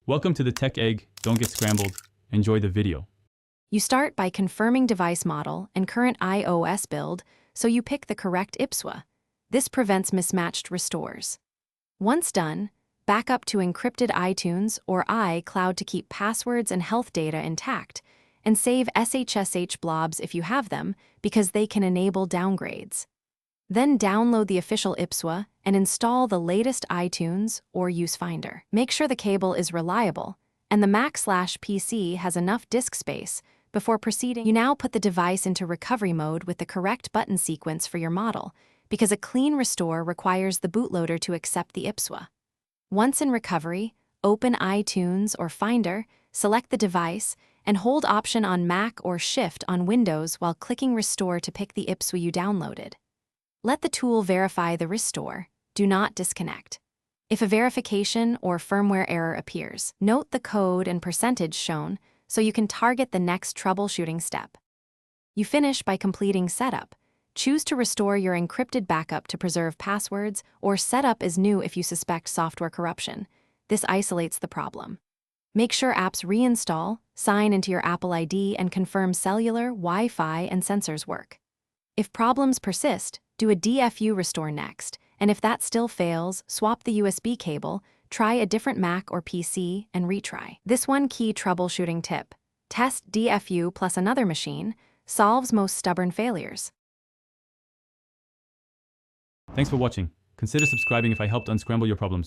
Welcome to the Tech Egg. Don't get scrambled. Enjoy the video. You start by confirming device model and current iOS build, so you pick the correct IPSWA. This prevents mismatched restores. Once done, back up to encrypted iTunes or iCloud to keep passwords and health data intact, and save SSH blobs if you have them, because they can enable downgrades. Then download the official IPSWA and install the latest iTunes or use Finder. Make sure the cable is reliable and the Mac/PC has enough disk space before proceeding. You now put the device into recovery mode with the correct button sequence for your model, because a clean restore requires the bootloader to accept the IPSWA. Once in recovery, open iTunes or Finder, select the device, and hold Option on Mac or Shift on Windows while clicking Restore to pick the IPSWA you downloaded. Let the tool verify the restore. Do not disconnect. If a verification or firmware error appears, note the code and percentage shown so you can target the next troubleshooting step. You finish by completing setup. Choose to restore your encrypted backup to preserve passwords, or setup as new if you suspect software corruption. This isolates the problem. Make sure apps reinstall, sign into your Apple ID, and confirm cellular, Wi-Fi, and sensors work. If problems persist, do a DFU restore next, and if that still fails, swap the USB cable, try a different Mac or PC, and retry. This one key troubleshooting tip: test DFU plus another machine, solves most stubborn failures. Thanks for watching. Consider subscribing if I helped unscramble your problems.